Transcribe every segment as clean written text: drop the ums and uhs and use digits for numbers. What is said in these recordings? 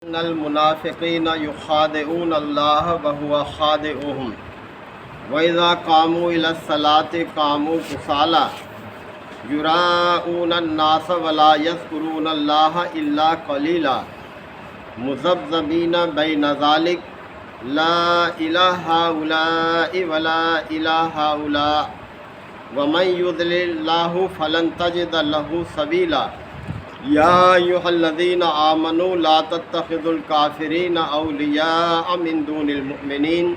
ان المنافقین یخادعون اللہ وهو خادعهم واذا قاموا الى الصلاة قاموا کسالى یراؤون الناس ولا یذکرون اللہ الا قلیلا مذبذبین بین ذلک لا الہ ہؤلاء ولا الہ ہؤلاء ومن یضلل اللہ فلن تجد له سبیلا یا ایھا الذین آمنوا لا تتخذوا الکافرین اولیاء من دون المؤمنین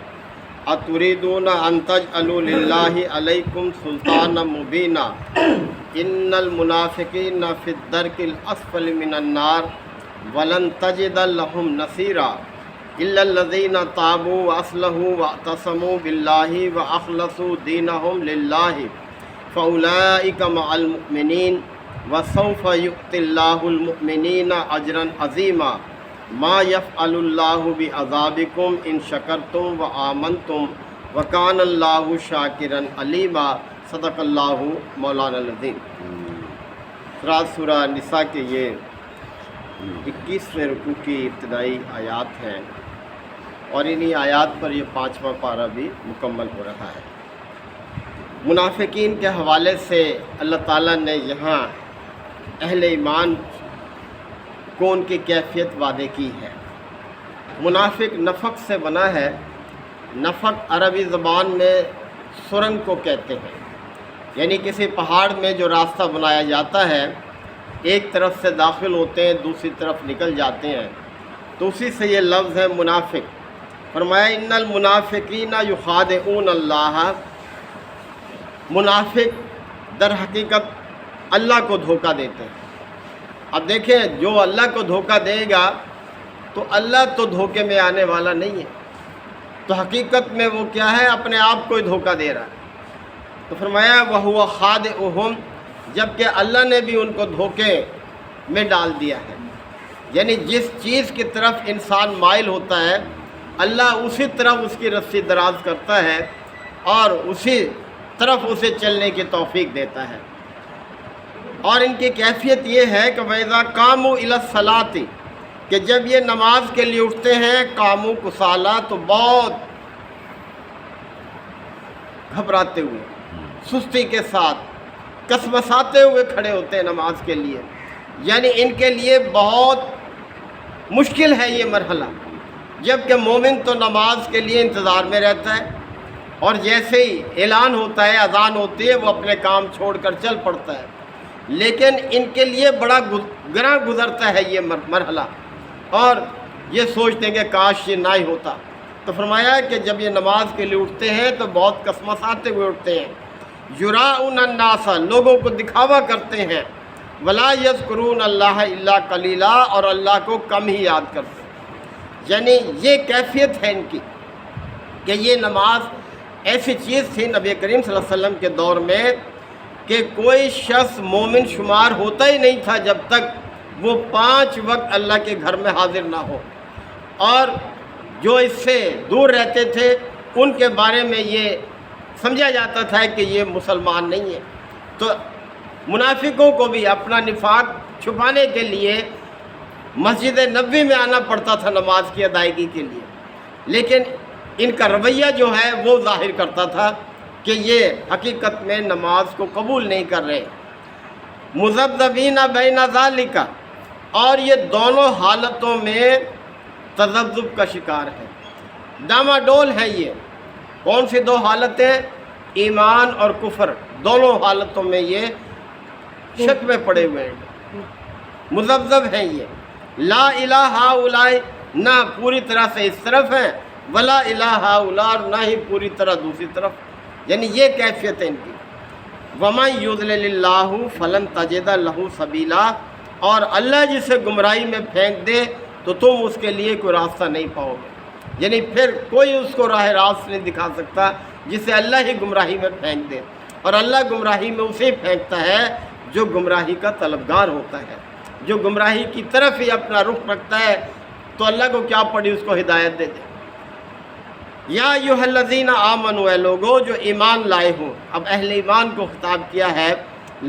اتریدون ان تجعلوا للہ علیکم سلطانا مبینا ان المنافقین فی الدرک الاسفل من النار ولن تجد لهم نصیرا الا الذین تابوا واصلحوا واعتصموا باللہ واخلصوا دینہم للہ فاولئک مع المؤمنین وسوف یؤتی اللہ المؤمنین اجرا عظیما ما یفعل اللہ بعذابکم ان شکرتم وآمنتم وکان اللہ شاکرا علیما صدق اللہ مولانا العظیم۔ سورہ نساء کے یہ 21ویں رکوع کی ابتدائی آیات ہیں اور انہی آیات پر یہ 5واں پارہ بھی مکمل ہو رہا ہے۔ منافقین کے حوالے سے اللہ تعالیٰ نے یہاں اہل ایمان کو ان کی کیفیت وعدے کی ہے۔ منافق نفق سے بنا ہے۔ نفق عربی زبان میں سرنگ کو کہتے ہیں، یعنی کسی پہاڑ میں جو راستہ بنایا جاتا ہے، ایک طرف سے داخل ہوتے ہیں دوسری طرف نکل جاتے ہیں، تو اسی سے یہ لفظ ہے منافق۔ فرمایا ان المنافقین یخادعون اللہ، منافق در حقیقت اللہ کو دھوکہ دیتے ہیں۔ اب دیکھیں، جو اللہ کو دھوکہ دے گا تو اللہ تو دھوکے میں آنے والا نہیں ہے، تو حقیقت میں وہ کیا ہے؟ اپنے آپ کو ہی دھوکہ دے رہا ہے۔ تو فرمایا وَهُوَ خَادِعُهُمْ، جبکہ اللہ نے بھی ان کو دھوکے میں ڈال دیا ہے۔ یعنی جس چیز کی طرف انسان مائل ہوتا ہے، اللہ اسی طرف اس کی رسی دراز کرتا ہے اور اسی طرف اسے چلنے کی توفیق دیتا ہے۔ اور ان کی کیفیت یہ ہے کہ وَإِذَا قَامُوا إِلَى الصَّلَاةِ، کہ جب یہ نماز کے لیے اٹھتے ہیں قاموا کسالى، تو بہت گھبراتے ہوئے، سستی کے ساتھ، کسمساتے ہوئے کھڑے ہوتے ہیں نماز کے لیے۔ یعنی ان کے لیے بہت مشکل ہے یہ مرحلہ، جبکہ مومن تو نماز کے لیے انتظار میں رہتا ہے اور جیسے ہی اعلان ہوتا ہے، اذان ہوتی ہے، وہ اپنے کام چھوڑ کر چل پڑتا ہے۔ لیکن ان کے لیے بڑا گراں گزرتا ہے یہ مرحلہ اور یہ سوچتے ہیں کہ کاش یہ نہ ہی ہوتا۔ تو فرمایا کہ جب یہ نماز کے لیے اٹھتے ہیں تو بہت کسمساتے ہوئے اٹھتے ہیں۔ یراؤن الناس، لوگوں کو دکھاوا کرتے ہیں، ولا یذکرون اللہ الا قلیلا، اور اللہ کو کم ہی یاد کرتے ہیں۔ یعنی یہ کیفیت ہے ان کی کہ یہ نماز ایسی چیز تھی نبی کریم صلی اللہ علیہ وسلم کے دور میں کہ کوئی شخص مومن شمار ہوتا ہی نہیں تھا جب تک وہ 5 وقت اللہ کے گھر میں حاضر نہ ہو، اور جو اس سے دور رہتے تھے ان کے بارے میں یہ سمجھا جاتا تھا کہ یہ مسلمان نہیں ہے۔ تو منافقوں کو بھی اپنا نفاق چھپانے کے لیے مسجد نبوی میں آنا پڑتا تھا نماز کی ادائیگی کے لیے، لیکن ان کا رویہ جو ہے وہ ظاہر کرتا تھا کہ یہ حقیقت میں نماز کو قبول نہیں کر رہے۔ مذبذبین بین ذالک، اور یہ دونوں حالتوں میں تذبذب کا شکار ہے، ڈاماڈول ہے۔ یہ کون سی 2 حالتیں؟ ایمان اور کفر، دونوں حالتوں میں یہ شک میں پڑے ہوئے ہیں، مذبذب ہیں یہ۔ لا الہ ہؤلاء، نہ پوری طرح سے اس طرف ہیں، ولا الہ ہؤلاء، نہ ہی پوری طرح دوسری طرف۔ یعنی یہ کیفیت ہے ان کی۔ وَمَن يُضْلِلِ اللَّهُ فَلَن تَجِدَ لَهُ سَبِيلًا، اور اللہ جسے گمراہی میں پھینک دے تو تم اس کے لیے کوئی راستہ نہیں پاؤ گے۔ یعنی پھر کوئی اس کو راہ راست نہیں دکھا سکتا جسے اللہ ہی گمراہی میں پھینک دے، اور اللہ گمراہی میں اسے پھینکتا ہے جو گمراہی کا طلبگار ہوتا ہے، جو گمراہی کی طرف ہی اپنا رخ رکھتا ہے، تو اللہ کو کیا پڑی اس کو ہدایت دے دے۔ یا ایھا الذین آمنوا، اے لوگو جو ایمان لائے ہوں۔ اب اہل ایمان کو خطاب کیا ہے،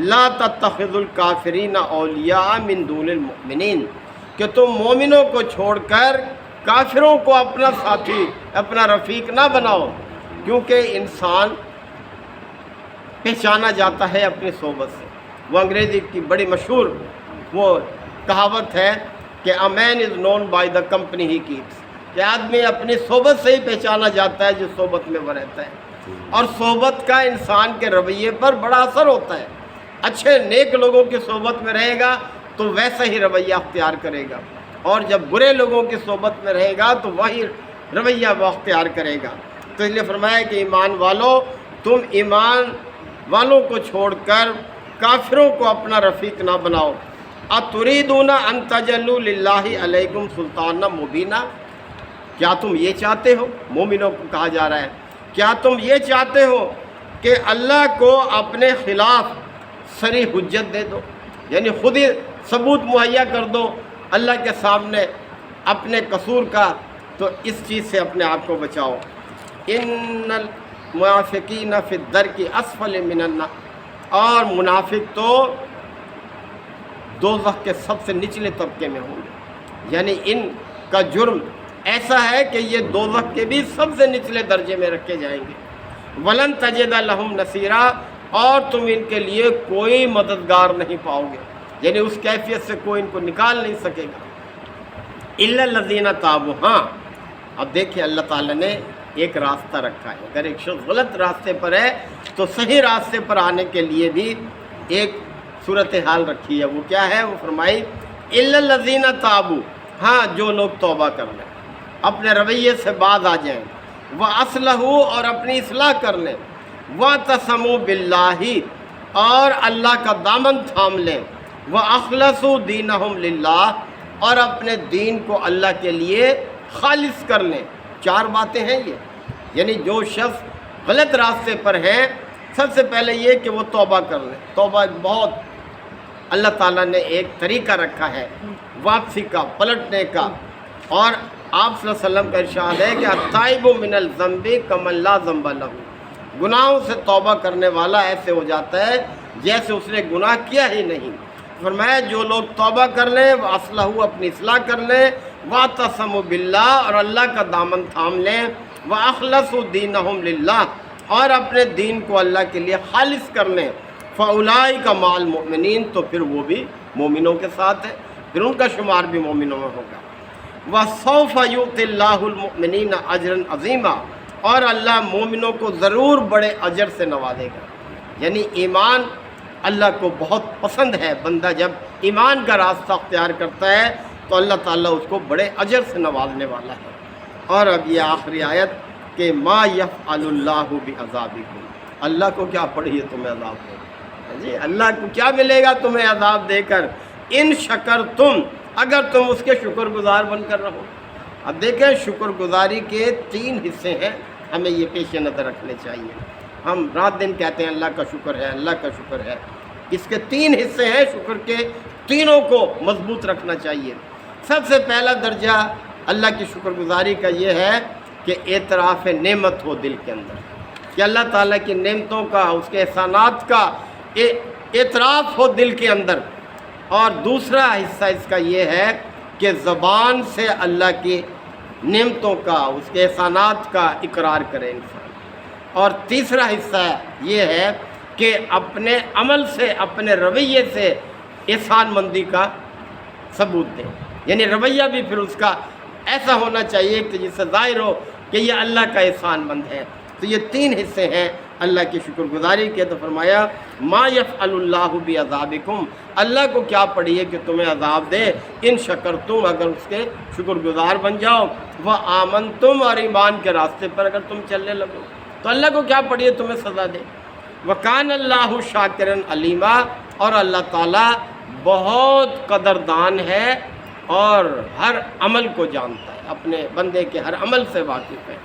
لا تتخذوا الکافرین اولیاء من دون المؤمنین، کہ تم مومنوں کو چھوڑ کر کافروں کو اپنا ساتھی اپنا رفیق نہ بناؤ، کیونکہ انسان پہچانا جاتا ہے اپنی صحبت سے۔ وہ انگریزی کی بڑی مشہور وہ کہاوت ہے کہ a man is known by the company he keeps, کہ آدمی اپنی صحبت سے ہی پہچانا جاتا ہے جس صحبت میں وہ رہتا ہے، اور صحبت کا انسان کے رویے پر بڑا اثر ہوتا ہے۔ اچھے نیک لوگوں کی صحبت میں رہے گا تو ویسا ہی رویہ اختیار کرے گا، اور جب برے لوگوں کی صحبت میں رہے گا تو وہی رویہ وہ اختیار کرے گا۔ تو اس لیے فرمایا کہ ایمان والو، تم ایمان والوں کو چھوڑ کر کافروں کو اپنا رفیق نہ بناؤ۔ اتریدون ان تجلوا للہ علیکم سلطانا مبینہ، کیا تم یہ چاہتے ہو؟ مومنوں کو کہا جا رہا ہے، کیا تم یہ چاہتے ہو کہ اللہ کو اپنے خلاف صریح حجت دے دو، یعنی خود ہی ثبوت مہیا کر دو اللہ کے سامنے اپنے قصور کا؟ تو اس چیز سے اپنے آپ کو بچاؤ۔ ان المنافقین فی الدرک اسفل من النار، اور منافق تو دوزخ کے سب سے نچلے طبقے میں ہوں گے، یعنی ان کا جرم ایسا ہے کہ یہ دوزخ کے بھی سب سے نچلے درجے میں رکھے جائیں گے۔ ولن تجد لہم نصیرا، اور تم ان کے لیے کوئی مددگار نہیں پاؤ گے، یعنی اس کیفیت سے کوئی ان کو نکال نہیں سکے گا۔ الا الذین تابوا، ہاں اب دیکھیں اللہ تعالیٰ نے ایک راستہ رکھا ہے، اگر ایک شخص غلط راستے پر ہے تو صحیح راستے پر آنے کے لیے بھی ایک صورتحال رکھی ہے۔ وہ کیا ہے؟ وہ فرمائی الا الذین تابوا، ہاں جو لوگ توبہ کر لیں، اپنے رویے سے باز آ جائیں، وَأَصْلَحُوا، اور اپنی اصلاح کر لیں، وَاعْتَصَمُوا بِاللَّهِ، اور اللہ کا دامن تھام لیں، وَأَخْلَصُوا دِينَهُمْ لِلَّهِ، اور اپنے دین کو اللہ کے لیے خالص کر لیں۔ چار باتیں ہیں یہ، یعنی جو شخص غلط راستے پر ہے سب سے پہلے یہ کہ وہ توبہ کر لیں۔ توبہ ایک بہت اللہ تعالیٰ نے ایک طریقہ رکھا ہے واپسی کا، پلٹنے کا، اور آپ صلی اللہ علیہ وسلم کا ارشاد ہے کہ التائب من الذنب کمن لا ذنب لہ، گناہوں سے توبہ کرنے والا ایسے ہو جاتا ہے جیسے اس نے گناہ کیا ہی نہیں۔ فرمایا جو لوگ توبہ کر لیں، وہ اصلحوا، اپنی اصلاح کر لیں، واعتصموا باللہ، اور اللہ کا دامن تھام لیں، واخلصوا دینہم للہ، اور اپنے دین کو اللہ کے لیے خالص کر لیں، فاولئک مع المؤمنین، تو پھر وہ بھی مومنوں کے ساتھ ہے، پھر ان کا شمار بھی مومنوں میں ہوگا۔ وَسَوْفَ يُؤْتِ اللَّهُ الْمُؤْمِنِينَ أَجْرًا عَظِيمًا، اور اللہ مومنوں کو ضرور بڑے اجر سے نوازے گا۔ یعنی ایمان اللہ کو بہت پسند ہے، بندہ جب ایمان کا راستہ اختیار کرتا ہے تو اللہ تعالیٰ اس کو بڑے اجر سے نوازنے والا ہے۔ اور اب یہ آخری آیت کہ ما یفعل اللہ بعذابکم، اللہ کو کیا پڑی ہے تمہیں عذاب دے، جی اللہ کو کیا ملے گا تمہیں عذاب دے کر؟ ان شکرتم، اگر تم اس کے شکر گزار بن کر رہو۔ اب دیکھیں شکر گزاری کے تین حصے ہیں، ہمیں یہ پیش نظر رکھنے چاہیے۔ ہم رات دن کہتے ہیں اللہ کا شکر ہے، اللہ کا شکر ہے، اس کے تین حصے ہیں، شکر کے تینوں کو مضبوط رکھنا چاہیے۔ سب سے پہلا درجہ اللہ کی شکر گزاری کا یہ ہے کہ اعتراف نعمت ہو دل کے اندر، کہ اللہ تعالیٰ کی نعمتوں کا، اس کے احسانات کا اعتراف ہو دل کے اندر۔ اور دوسرا حصہ اس کا یہ ہے کہ زبان سے اللہ کی نعمتوں کا، اس کے احسانات کا اقرار کرے انسان۔ اور تیسرا حصہ یہ ہے کہ اپنے عمل سے، اپنے رویے سے احسان مندی کا ثبوت دے، یعنی رویہ بھی پھر اس کا ایسا ہونا چاہیے کہ جس سے ظاہر ہو کہ یہ اللہ کا احسان مند ہے۔ تو یہ تین حصے ہیں اللہ کی شکر گزاری کے۔ تو فرمایا ما یفعل اللہ بعذابکم، اللہ کو کیا پڑی ہے کہ تمہیں عذاب دے، ان شکرتم، اگر اس کے شکر گزار بن جاؤ، وآمنتم، اور ایمان کے راستے پر اگر تم چلنے لگو، تو اللہ کو کیا پڑی ہے تمہیں سزا دے۔ وکان اللہ شاکرا علیما، اور اللہ تعالیٰ بہت قدردان ہے اور ہر عمل کو جانتا ہے، اپنے بندے کے ہر عمل سے واقف ہے،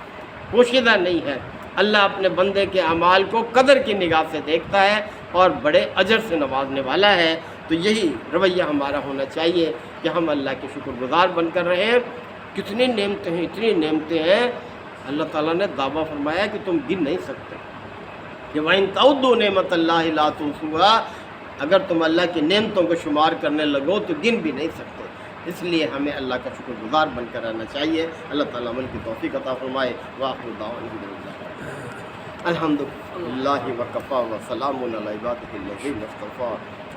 پوشیدہ نہیں ہے۔ اللہ اپنے بندے کے اعمال کو قدر کی نگاہ سے دیکھتا ہے اور بڑے اجر سے نوازنے والا ہے۔ تو یہی رویہ ہمارا ہونا چاہیے کہ ہم اللہ کے شکر گزار بن کر رہیں۔ کتنی نعمتیں ہیں، اتنی نعمتیں ہیں، اللہ تعالیٰ نے دعویٰ فرمایا کہ تم گن نہیں سکتے، کہ وَإِن تَعُدُّوا نِعْمَتَ اللَّهِ لَا تُحْصُوهَا، اگر تم اللہ کی نعمتوں کو شمار کرنے لگو تو گن بھی نہیں سکتے۔ اس لیے ہمیں اللہ کا شکر گزار بن کر رہنا چاہیے. اللہ تعالیٰ عمل کی توفیق عطا فرمائے. وآخر دعوانا الحمد للہ وکفیٰ وسلام علی عبادہ الذین اصطفیٰ.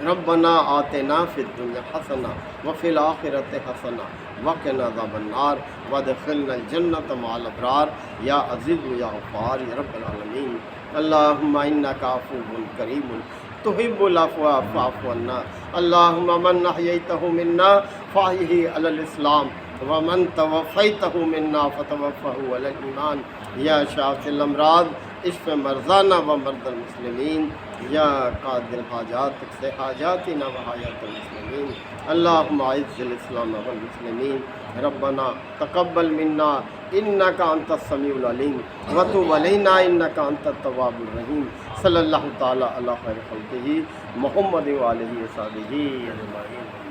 ربنا آتنا فی الدنیا حسنہ وفی الآخرۃ حسنہ وقنا عذاب النار وادخلنا الجنۃ مع الابرار یا عزیز یا غفار یا رب العالمین. اللہم انک عفو کریم تحب العفو فاعف عنا. اللہم من احییتہ منا فاحیہ علی الاسلام ومن توفیتہ منا فتوفہ علی الایمان. یا شافی الامراض اشف مرضانا و مرضى المسلمین. یا قاضی الحاجات اقض حاجاتنا و حاجات المسلمین. اللہم اعز الاسلام والمسلمین. ربنا تقبل منا انک انت السمیع العلیم وتب علینا انک انت التواب الرحیم. صلی اللہ تعالی علی خیر خلقہ محمد و آلہ و صحبہ اجمعین.